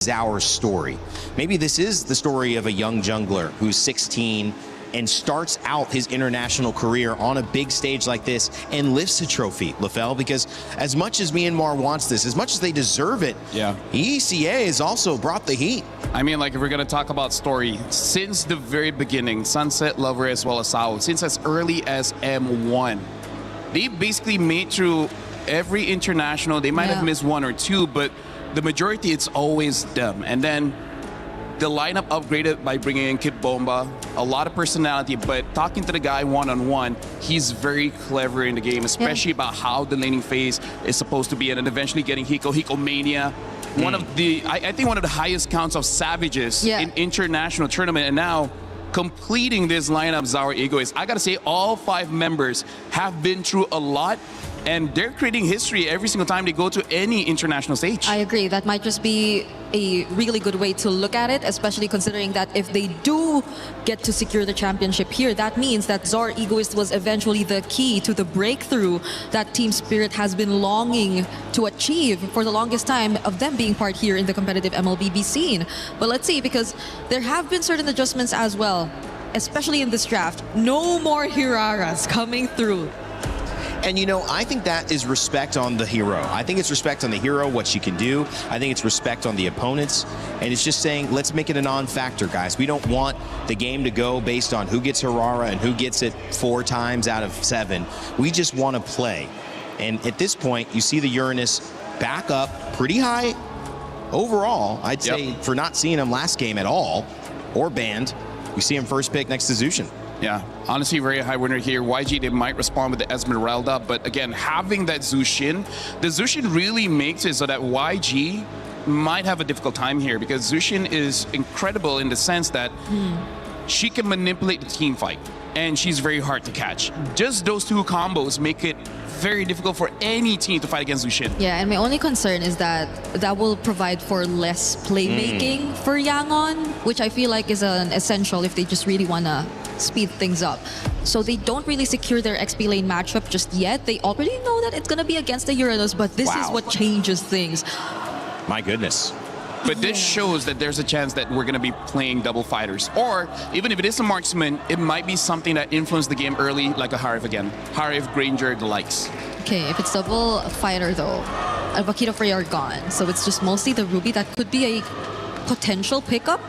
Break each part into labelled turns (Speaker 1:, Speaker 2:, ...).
Speaker 1: our story. Maybe this is the story of a young jungler who's 16 and starts out his international career on a big stage like this and lifts a trophy, LaFell, because as much as Myanmar wants this, as much as they deserve it, ECA has also brought the heat.
Speaker 2: I mean, like, if we're going to talk about story, since the very beginning, Sunset, Lover, as well as Sao, since as early as M1, they basically made through every international. They might have missed one or two, but the majority, it's always them. And then the lineup upgraded by bringing in Kid Bomba, a lot of personality, but talking to the guy one-on-one, he's very clever in the game, especially about how the laning phase is supposed to be, and then eventually getting Hiko Mania. One of the, I think one of the highest counts of Savages in international tournament, and now completing this lineup, Zaur Egoist. I gotta say, all 5 members have been through a lot, and they're creating history every single time they go to any international stage.
Speaker 3: I agree. That might just be a really good way to look at it, especially considering that if they do get to secure the championship here, that means that Zaur Egoist was eventually the key to the breakthrough that Team Spirit has been longing to achieve for the longest time of them being part here in the competitive MLBB scene. But let's see, because there have been certain adjustments as well, especially in this draft. No more Hiraras coming through.
Speaker 1: And you know, I think that is respect on the hero. I think it's respect on the hero, what she can do. I think it's respect on the opponents. And it's just saying, let's make it a non-factor, guys. We don't want the game to go based on who gets Hirara and who gets it 4 times out of 7. We just want to play. And at this point, you see the Uranus back up pretty high overall. I'd say for not seeing him last game at all, or banned, we see him first pick next to Zushin.
Speaker 2: Yeah, honestly, very high winner here. YG, they might respond with the Esmeralda, but again, having that Zushin, the Zushin really makes it so that YG might have a difficult time here, because Zushin is incredible in the sense that she can manipulate the team fight, and she's very hard to catch. Just those 2 combos make it very difficult for any team to fight against Zushin.
Speaker 3: Yeah, and my only concern is that that will provide for less playmaking for Yangon, which I feel like is an essential if they just really want to speed things up. So they don't really secure their XP lane matchup just yet. They already know that it's going to be against the Uranus, but this is what changes things.
Speaker 1: My goodness.
Speaker 2: But this shows that there's a chance that we're going to be playing double fighters. Or even if it is a marksman, it might be something that influenced the game early, like a Harif again. Harif, Granger, the likes.
Speaker 3: Okay, if it's double fighter though, Alvakito Frey are gone. So it's just mostly the Ruby that could be a potential pickup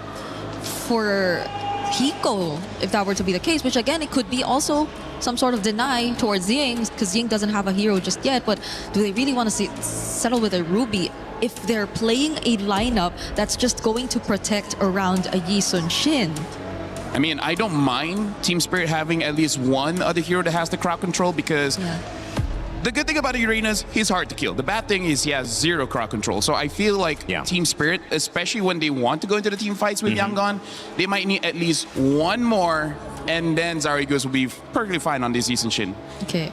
Speaker 3: for Hiko, if that were to be the case, which again, it could be also some sort of deny towards Ying, because Ying doesn't have a hero just yet, but do they really want to settle with a Ruby if they're playing a lineup that's just going to protect around a Yi Sun Shin?
Speaker 2: I mean, I don't mind Team Spirit having at least one other hero that has the crowd control, because the good thing about Uranus, he's hard to kill. The bad thing is he has 0 crowd control. So I feel like Team Spirit, especially when they want to go into the team fights with Yangon, they might need at least one more, and then Zaur Egoist will be perfectly fine on this Yi Sun Shin.
Speaker 3: Okay.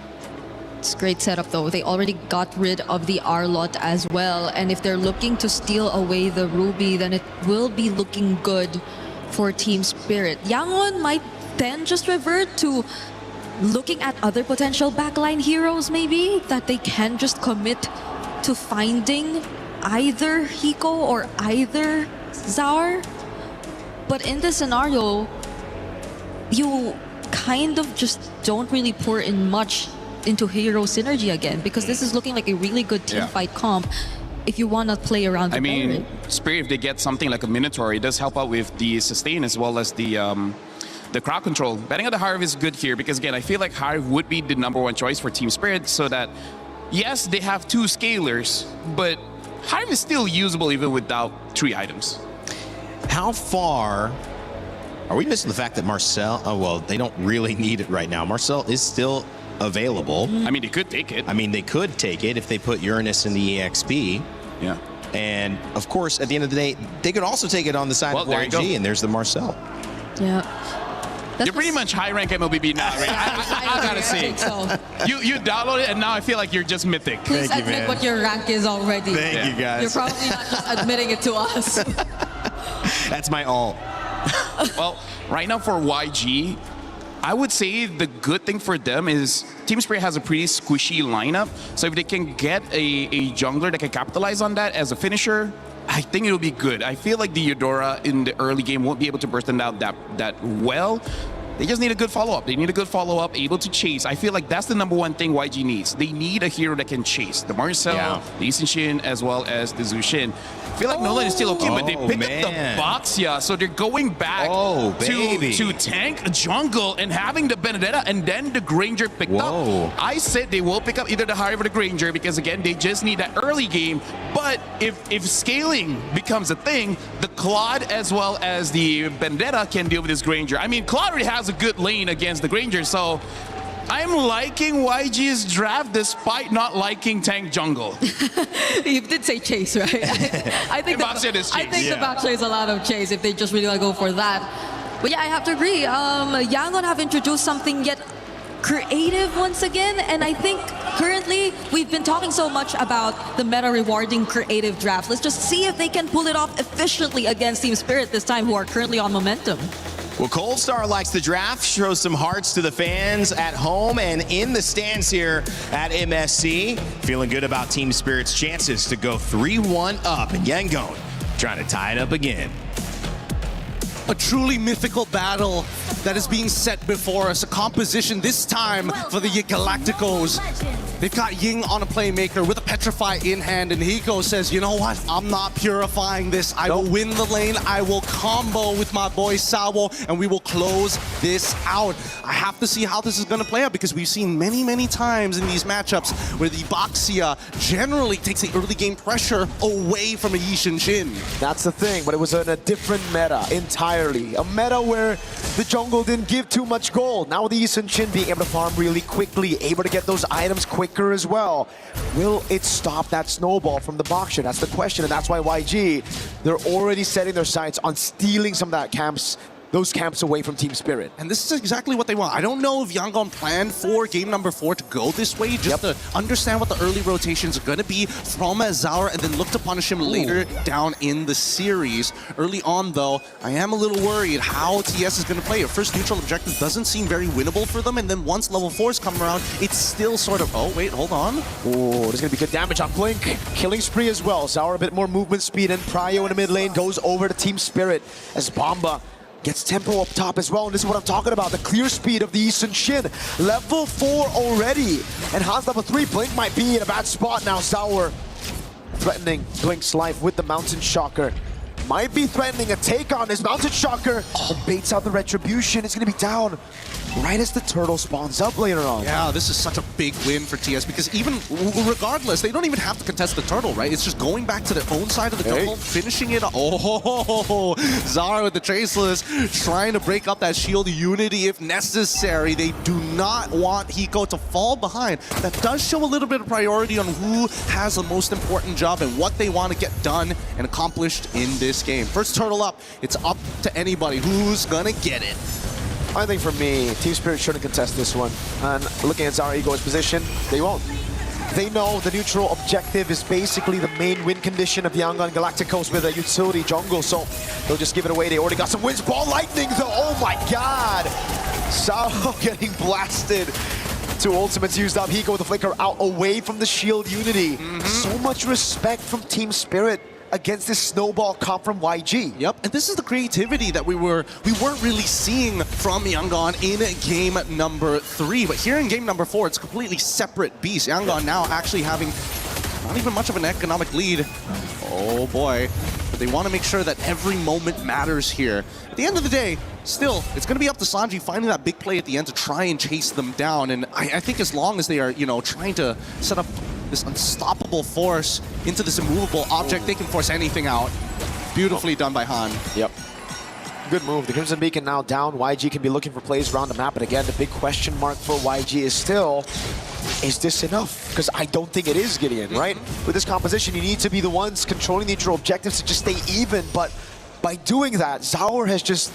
Speaker 3: It's a great setup though. They already got rid of the Arlot as well. And if they're looking to steal away the Ruby, then it will be looking good for Team Spirit. Yangon might then just revert to looking at other potential backline heroes maybe, that they can just commit to finding either Hiko or either Zaur. But in this scenario, you kind of just don't really pour in much into hero synergy again, because this is looking like a really good team fight comp if you want to play around the
Speaker 2: mean, Spirit, if they get something like a Minotaur, it does help out with the sustain as well as the crowd control. Betting on the Harv is good here, because again, I feel like Harv would be the #1 choice for Team Spirit, so that yes, they have 2 scalers, but Harv is still usable even without 3 items.
Speaker 1: How far are we missing the fact that Marcel, well, they don't really need it right now. Marcel is still available.
Speaker 2: I mean, they could take it.
Speaker 1: I mean, they could take it if they put Uranus in the EXP.
Speaker 2: Yeah.
Speaker 1: And of course, at the end of the day, they could also take it on the side of YG, and there's the Marcel.
Speaker 3: Yeah.
Speaker 2: You're pretty much high rank MLBB now, right? I gotta say.
Speaker 3: So.
Speaker 2: You download it, and now I feel like you're just mythic.
Speaker 3: Please admit what your rank is already.
Speaker 1: Thank you, guys.
Speaker 3: You're probably not just admitting it to us.
Speaker 1: That's my alt.
Speaker 2: Well, right now for YG, I would say the good thing for them is Team Spirit has a pretty squishy lineup. So if they can get a jungler that can capitalize on that as a finisher, I think it'll be good. I feel like the Eudora in the early game won't be able to burst them down that well. They just need a good follow-up. They need a good follow-up, able to chase. I feel like that's the number one thing YG needs. They need a hero that can chase. The Marcel, the Lee Sin-shin, as well as the Zhu Xin. I feel like Nolan is still okay, but they picked up the Boxia, so they're going back to tank jungle and having the Benedetta, and then the Granger picked up. I said they will pick up either the Hive or the Granger because, again, they just need that early game. But if scaling becomes a thing, the Claude as well as the Benedetta can deal with this Granger. I mean, Claude already has a good lane against the Granger, so I'm liking YG's draft despite not liking tank jungle.
Speaker 3: You did say chase, right? I think the Boxer is a lot of chase if they just really want to go for that. But yeah, I have to agree. Yangon have introduced something yet creative once again, and I think currently we've been talking so much about the meta rewarding creative drafts. Let's just see if they can pull it off efficiently against Team Spirit this time, who are currently on momentum.
Speaker 1: Well, Cold Star likes the draft, shows some hearts to the fans at home and in the stands here at MSC. Feeling good about Team Spirit's chances to go 3-1 up, and Yangon trying to tie it up again.
Speaker 4: A truly mythical battle that is being set before us. A composition this time for the Galacticos. They've got Ying on a playmaker with a Petrify in hand, and Hiko says, you know what? I'm not purifying this. I will win the lane. I will combo with my boy Sawo, and we will close this out. I have to see how this is going to play out because we've seen many, many times in these matchups where the Boxia generally takes the early game pressure away from a Lee Sin-shin.
Speaker 5: That's the thing, but it was in a different meta entirely. A meta where the jungle didn't give too much gold. Now the Lee Sin-shin being able to farm really quickly, able to get those items quickly as well. Will it stop that snowball from the Boxer? That's the question, and that's why YG, they're already setting their sights on stealing some of that those camps away from Team Spirit.
Speaker 4: And this is exactly what they want. I don't know if Yangon planned for game number 4 to go this way, just to understand what the early rotations are going to be from Zaur and then look to punish him later down in the series. Early on, though, I am a little worried how TS is going to play. Your first neutral objective doesn't seem very winnable for them, and then once level 4s come around, it's still sort of, oh, wait, hold on.
Speaker 5: Oh, there's going to be good damage on Blink. Killing spree as well. Zaur a bit more movement speed, and Pryo in the mid lane goes over to Team Spirit as Bomba gets tempo up top as well, and this is what I'm talking about, the clear speed of the Lee Sin-shin. Level 4 already, and Hans level 3. Blink might be in a bad spot now. Zaur threatening Blink's life with the Mountain Shocker. Might be threatening a take on his Mountain Shocker, and baits out the Retribution. It's going to be down right as the turtle spawns up later on.
Speaker 4: Yeah, this is such a big win for TS because even regardless, they don't even have to contest the turtle, right? It's just going back to their own side of the jungle, finishing it. Oh, Zaur with the Traceless, trying to break up that shield unity if necessary. They do not want Hiko to fall behind. That does show a little bit of priority on who has the most important job and what they want to get done and accomplished in this game. First turtle up, it's up to anybody who's gonna get it.
Speaker 5: I think for me, Team Spirit shouldn't contest this one. And looking at Zaur Ego's position, they won't. They know the neutral objective is basically the main win condition of Yangon Galacticos with a utility jungle, so they'll just give it away. They already got some wins. Ball lightning though, oh my god! Sawo getting blasted. 2 ultimates used up. Hiko with the flicker out away from the shield unity. So much respect from Team Spirit against this snowball comp from YG.
Speaker 4: Yep, and this is the creativity that we weren't really seeing from Yangon in game number 3. But here in game number 4, it's a completely separate beast. Yangon now actually having not even much of an economic lead. Oh boy. But they want to make sure that every moment matters here. At the end of the day, still, it's going to be up to Sanji finding that big play at the end to try and chase them down. And I think as long as they are, trying to set up this unstoppable force into this immovable object, they can force anything out. Beautifully done by Han.
Speaker 5: Yep. Good move. The Crimson Beacon now down. YG can be looking for plays around the map, but again, the big question mark for YG is still, is this enough? Because I don't think it is, Gideon, right? With this composition, you need to be the ones controlling the neutral objectives to just stay even, but by doing that, Zaur has just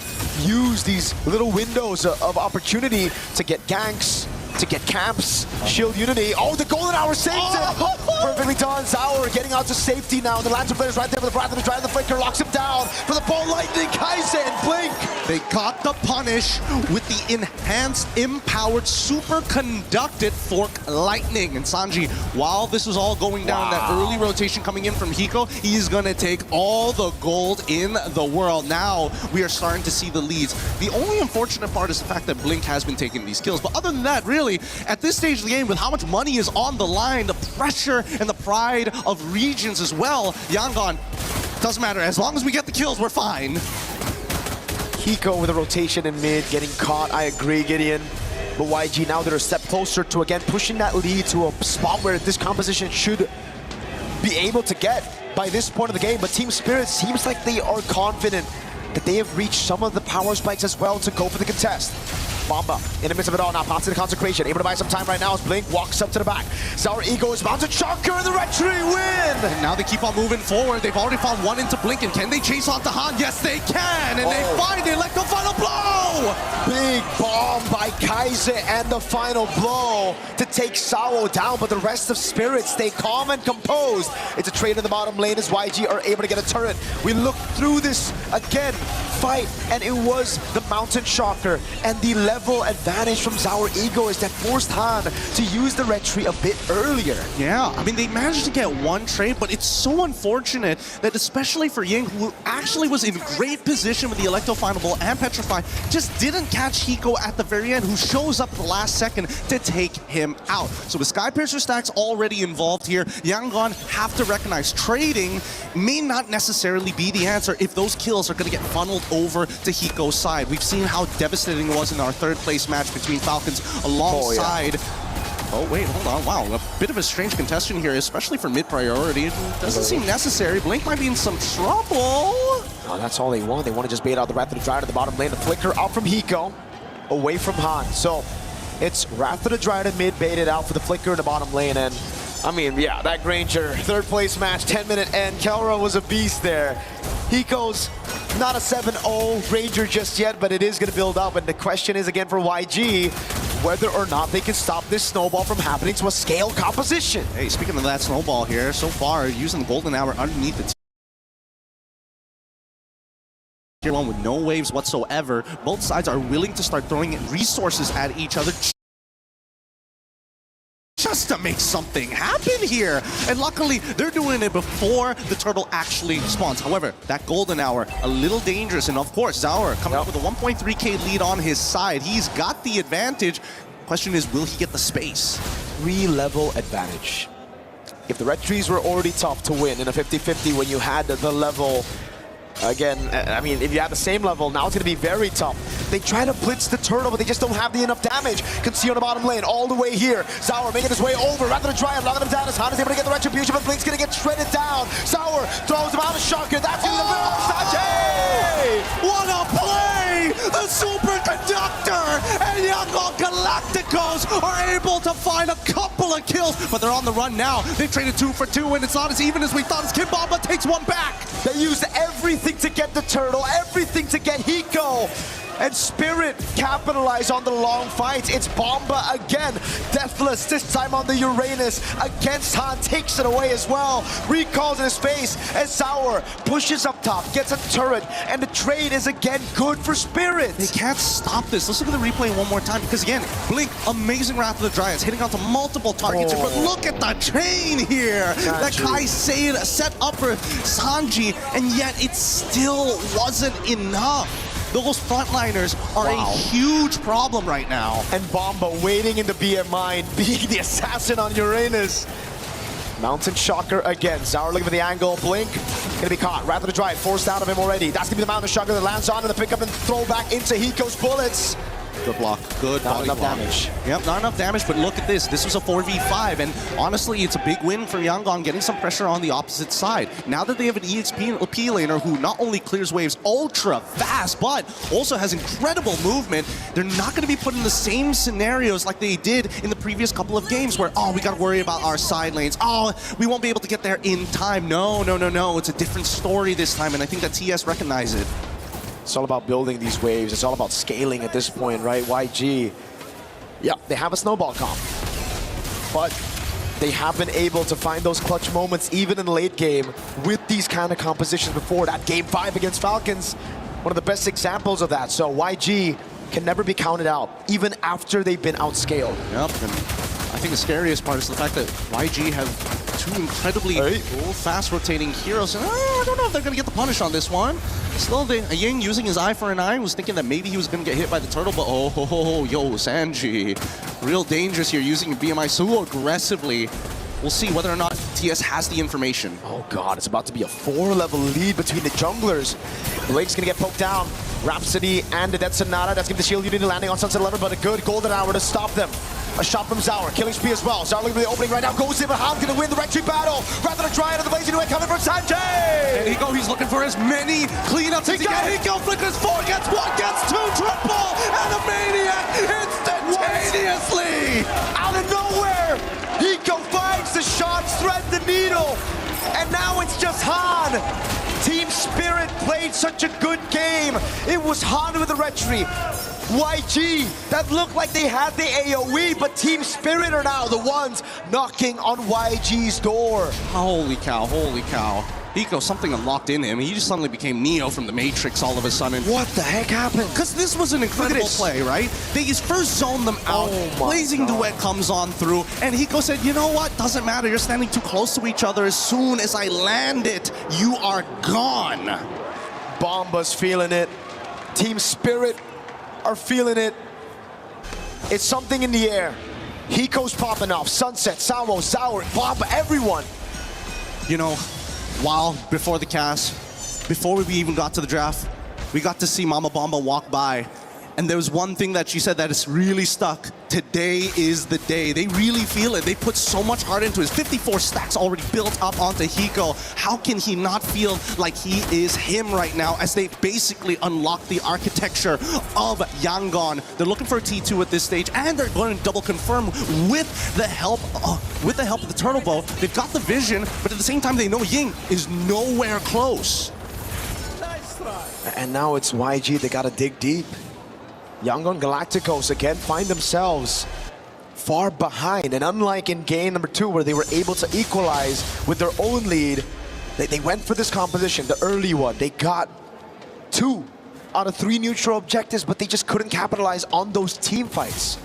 Speaker 5: used these little windows of opportunity to get ganks, to get camps, shield unity. Oh, the golden hour saved it! Perfectly done. Zaur getting out to safety now. The Lantern player's right there with the Wrath of the Dragon. The Flicker locks him down for the ball lightning. Kaizen, Blink.
Speaker 4: They got the punish with the enhanced, empowered, super-conducted Fork Lightning. And Sanji, while this was all going down, that early rotation coming in from Hiko, he's going to take all the gold in the world. Now we are starting to see the leads. The only unfortunate part is the fact that Blink has been taking these kills. But other than that, really, at this stage of the game, with how much money is on the line, the pressure and the pride of regions as well, Yangon, doesn't matter. As long as we get the kills, we're fine.
Speaker 5: Hiko with a rotation in mid, getting caught. I agree, Gideon. But YG now they're a step closer to, again, pushing that lead to a spot where this composition should be able to get by this point of the game. But Team Spirit seems like they are confident that they have reached some of the power spikes as well to go for the contest. Bomba in the midst of it all now, pops to the consecration, able to buy some time right now as Blink walks up to the back. Sour Ego is bound to Shocker and the Red Tree win!
Speaker 4: And now they keep on moving forward. They've already found one into Blink, and can they chase on to Han? Yes, they can! And they find it like the final blow!
Speaker 5: Big bomb by Kaiser and the final blow to take Sao down, but the rest of Spirit stay calm and composed. It's a trade in the bottom lane as YG are able to get a turret. We look through this again, fight, and it was the Mountain Shocker and the level advantage from Sour Ego is that forced Han to use the Red Tree a bit earlier.
Speaker 4: Yeah, I mean, they managed to get one trade, but it's so unfortunate that especially for Ying, who actually was in great position with the Electro Final Ball and Petrify, just didn't catch Hiko at the very end, who shows up at the last second to take him out. So with Skypiercer stacks already involved here, Yangon have to recognize trading may not necessarily be the answer if those kills are going to get funneled over to Hiko's side. We've seen how devastating it was in our third place match between Falcons alongside... Oh, wait, hold on. Wow, a bit of a strange contestant here, especially for mid-priority. It doesn't seem necessary. Blink might be in some trouble.
Speaker 5: Oh, that's all they want. They want to just bait out the Wrath of the Dryad at the bottom lane. The flicker out from Hiko, away from Han. So it's Wrath of the Dryad and mid baited out for the flicker in the bottom lane. And I mean, yeah, that Granger third place match, 10-minute end. Kelra was a beast there. Hiko's not a 7-0 Ranger just yet, but it is going to build up. And the question is again for YG, whether or not they can stop this snowball from happening to a scale composition.
Speaker 4: Hey, speaking of that snowball here, so far using the golden hour underneath the tier 1 with no waves whatsoever. Both sides are willing to start throwing resources at each other just to make something happen here. And luckily, they're doing it before the turtle actually spawns. However, that golden hour, a little dangerous. And of course, Zaur coming up with a 1.3k lead on his side. He's got the advantage. Question is, will he get the space?
Speaker 5: 3-level advantage. If the Red Trees were already tough to win in a 50-50 when you had the level, again, I mean, if you have the same level, now it's going to be very tough. They try to blitz the turtle, but they just don't have the enough damage. Can see on the bottom lane all the way here. Sour making his way over, rather than try and lock him down as Han is able to get the retribution, but Blink's going to get shredded down. Sour throws him out of Shocker. That's going to be the
Speaker 4: What a play! The superconductor and Yangon Galacticos are able to find a couple of kills, but they're on the run now. They've traded 2 for 2, and it's not as even as we thought as Kimbamba takes one back.
Speaker 5: They used everything to get the turtle, everything to get Hiko. And Spirit capitalize on the long fights. It's Bomba again. Deathless, this time on the Uranus against Han, takes it away as well. Recalls in his face as Sour pushes up top, gets a turret, and the trade is again good for Spirit.
Speaker 4: They can't stop this. Let's look at the replay one more time, because again, Blink, amazing Wrath of the Dryads, hitting onto multiple targets here, but look at the chain here that Kai Sade set up for Sanji, and yet it still wasn't enough. Those frontliners are a huge problem right now.
Speaker 5: And Bomba waiting in the BMI, being the assassin on Uranus. Mountain Shocker again. Zaur looking for the angle. Blink gonna be caught. Wrath of the Dryad forced out of him already. That's gonna be the Mountain Shocker that lands on and the pickup and throw back into Hiko's bullets.
Speaker 4: Good block. Good
Speaker 5: Not enough
Speaker 4: block.
Speaker 5: damage.
Speaker 4: Yep, not enough damage, but look at this. This was a 4v5, and honestly, it's a big win for Yangon, getting some pressure on the opposite side. Now that they have an EXP laner who not only clears waves ultra fast, but also has incredible movement, they're not going to be put in the same scenarios like they did in the previous couple of games where, oh, we got to worry about our side lanes. Oh, we won't be able to get there in time. No, no, no, no. It's a different story this time, and I think that TS recognized it.
Speaker 5: It's all about building these waves. It's all about scaling at this point, right? YG, yeah, they have a snowball comp, but they have been able to find those clutch moments even in the late game with these kind of compositions before. That game 5 against Falcons, one of the best examples of that. So YG can never be counted out, even after they've been outscaled.
Speaker 4: Yep, and I think the scariest part is the fact that YG have two incredibly fast rotating heroes. And I don't know if they're going to get the punish on this one. Still, Ying using his eye for an eye was thinking that maybe he was going to get hit by the turtle, but yo, Sanji. Real dangerous here using BMI so aggressively. We'll see whether or not TS has the information.
Speaker 5: Oh god, it's about to be a 4-level lead between the junglers. Blake's gonna get poked down. Rhapsody and Dead Sonata, that's gonna be the shield unit landing on Sunset 11, but a good golden hour to stop them. A shot from Zaur, killing spree as well. Zaur looking for the opening right now, goes in, but Ham's gonna win the retreat battle. Rather than try out of the blazing away coming from Sanjay!
Speaker 4: And Hiko, he's looking for as many cleanups as he can. Hiko flickers 4, gets 1, gets 2, triple, and the Maniac instantaneously!
Speaker 5: Out of nowhere, Hiko finds the shots, thread the needle, and now it's just Han. Team Spirit played such a good game. It was Han with the retreat. YG, that looked like they had the AoE, but Team Spirit are now the ones knocking on YG's door.
Speaker 4: Holy cow, holy cow. Hiko, something unlocked in him. He just suddenly became Neo from the Matrix all of a sudden.
Speaker 5: What the heck happened?
Speaker 4: Because this was an incredible play, right? They just first zoned them out. Blazing Duet comes on through, and Hiko said, you know what? Doesn't matter. You're standing too close to each other. As soon as I land it, you are gone.
Speaker 5: Bomba's feeling it. Team Spirit are feeling it. It's something in the air. Hiko's popping off. Sunset, Samo, Zaur, Bomba, everyone.
Speaker 4: You know, while before the cast, before we even got to the draft, we got to see Mama Bomba walk by. And there was one thing that she said that is really stuck. Today is the day. They really feel it. They put so much heart into it. 54 stacks already built up onto Hiko. How can he not feel like he is him right now as they basically unlock the architecture of Yangon? They're looking for a T2 at this stage, and they're going to double confirm with the help of the turtle bow. They've got the vision, but at the same time they know Ying is nowhere close.
Speaker 5: And now it's YG, they gotta dig deep. Yangon Galacticos again find themselves far behind, and unlike in game number 2 where they were able to equalize with their own lead, they went for this composition, the early one. They got 2 out of 3 neutral objectives, but they just couldn't capitalize on those team fights.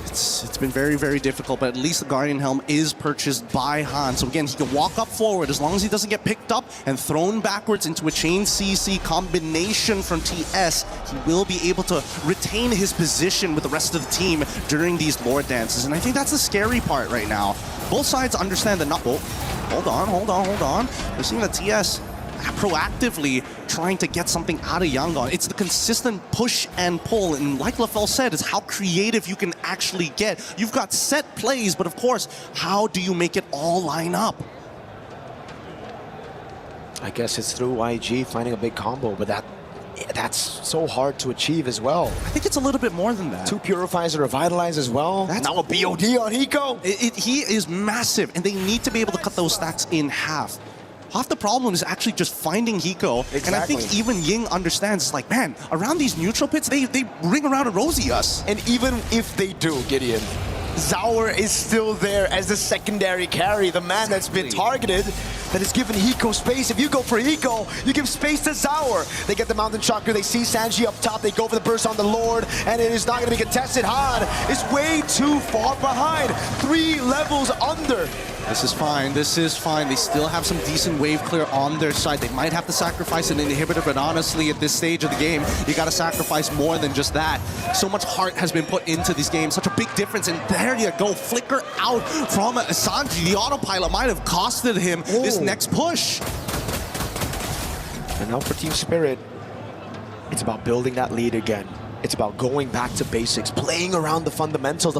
Speaker 4: It's been very, very difficult, but at least the Guardian Helm is purchased by Han. So again, he can walk up forward as long as he doesn't get picked up and thrown backwards into a chain CC combination from TS. He will be able to retain his position with the rest of the team during these Lord dances. And I think that's the scary part right now. Both sides understand that not... Oh, hold on. We're seeing that TS proactively trying to get something out of Yangon. It's the consistent push and pull, and like LaFell said, it's how creative you can actually get. You've got set plays, but of course, how do you make it all line up?
Speaker 5: I guess it's through YG finding a big combo, but that's so hard to achieve as well.
Speaker 4: I think it's a little bit more than that.
Speaker 5: 2 Purifies and Revitalize as well.
Speaker 4: That's
Speaker 5: now a BOD on Hiko.
Speaker 4: He is massive, and they need to be able to cut those stacks in half. Half the problem is actually just finding Hiko.
Speaker 5: Exactly.
Speaker 4: And I think even Ying understands, it's like, man, around these neutral pits, they ring around and rosy us.
Speaker 5: And even if they do, Gideon, Zaur is still there as the secondary carry, the man that's been targeted, that is giving Hiko space. If you go for Hiko, you give space to Zaur. They get the Mountain Chakra, they see Sanji up top, they go for the burst on the Lord, and it is not going to be contested. Han is way too far behind, 3 levels under.
Speaker 4: This is fine, this is fine. They still have some decent wave clear on their side. They might have to sacrifice an inhibitor, but honestly, at this stage of the game, you gotta sacrifice more than just that. So much heart has been put into these games, such a big difference, and there you go, flicker out from Sanji. The autopilot might have costed him this next push.
Speaker 5: And now for Team Spirit, it's about building that lead again. It's about going back to basics, playing around the fundamentals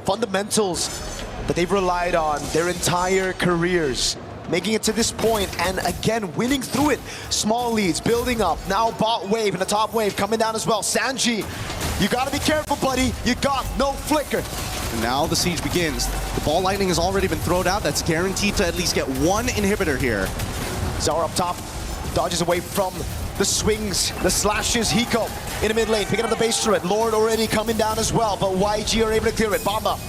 Speaker 5: that they've relied on their entire careers, making it to this point, and again, winning through it. Small leads, building up, now bot wave and the top wave coming down as well. Sanji, you gotta be careful, buddy. You got no flicker.
Speaker 4: And now the siege begins. The ball lightning has already been thrown out. That's guaranteed to at least get 1 inhibitor here.
Speaker 5: Zaur up top, dodges away from the swings, the slashes. Hiko in the mid lane, picking up the base turret. Lord already coming down as well, but YG are able to clear it. Bomba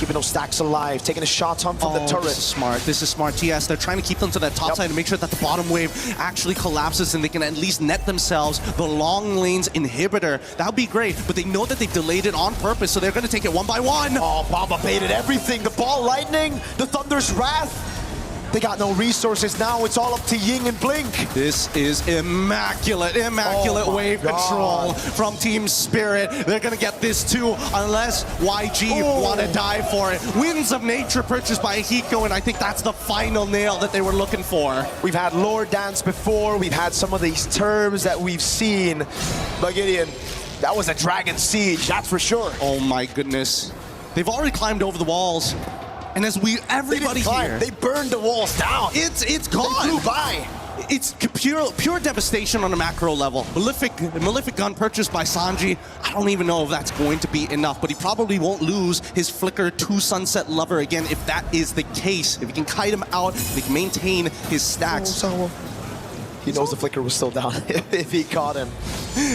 Speaker 5: keeping those stacks alive, taking a shot on from the turret.
Speaker 4: This is smart. This is smart. TS, they're trying to keep them to that top
Speaker 5: Yep.
Speaker 4: side to make sure that the bottom wave actually collapses and they can at least net themselves the long lanes inhibitor. That would be great, but they know that they delayed it on purpose, so they're going to take it one by one.
Speaker 5: Oh, Baba baited everything. The ball lightning, the Thunder's wrath. They got no resources now. It's all up to Ying and Blink.
Speaker 4: This is immaculate
Speaker 5: Oh my
Speaker 4: wave
Speaker 5: God.
Speaker 4: control from Team Spirit. They're going to get this too, unless YG
Speaker 5: Oh.
Speaker 4: want to die for it. Winds of Nature purchased by Hiko, and I think that's the final nail that they were looking for.
Speaker 5: We've had Lord Dance before. We've had some of these terms that we've seen. But Gideon, that was a Dragon Siege, that's for sure.
Speaker 4: Oh my goodness. They've already climbed over the walls. And as everybody here,
Speaker 5: They burned the walls down.
Speaker 4: it's gone.
Speaker 5: They flew by.
Speaker 4: It's pure devastation on a macro level. Malefic gun purchased by Sanji. I don't even know if that's going to be enough, but he probably won't lose his Flicker to Sunset Lover again if that is the case. If he can kite him out, if he can maintain his stacks.
Speaker 5: He knows the Flicker was still down if he caught him.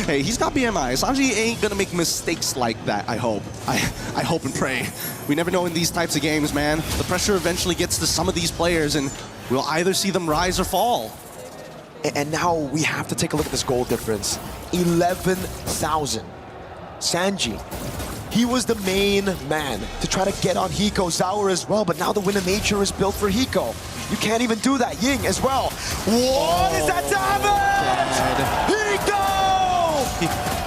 Speaker 4: Hey, he's got BMI. Sanji ain't gonna make mistakes like that, I hope. I hope and pray. We never know in these types of games, man. The pressure eventually gets to some of these players, and we'll either see them rise or fall.
Speaker 5: And now we have to take a look at this goal difference. 11,000. Sanji, he was the main man to try to get on Hiko. Zaur as well, but now the Wind of Nature is built for Hiko. You can't even do that. Ying as well. What is that damage? Hiko!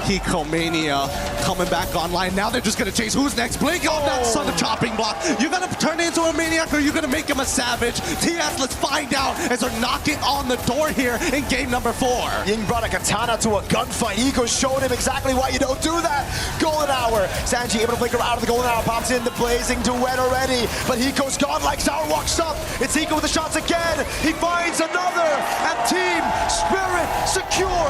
Speaker 4: Hiko-mania coming back online. Now they're just gonna chase. Who's next? Blink on that Sun of Chopping Block. You're gonna turn into a maniac or you're gonna make him a savage? TS, let's find out as they're knocking on the door here in game number 4.
Speaker 5: Ying brought a katana to a gunfight. Hiko showed him exactly why you don't do that. Golden Hour. Sanji able to flicker out of the Golden Hour. Pops in the blazing duet already. But Hiko's gone like Zaur walks up. It's Hiko with the shots again. He finds another. And Team Spirit secure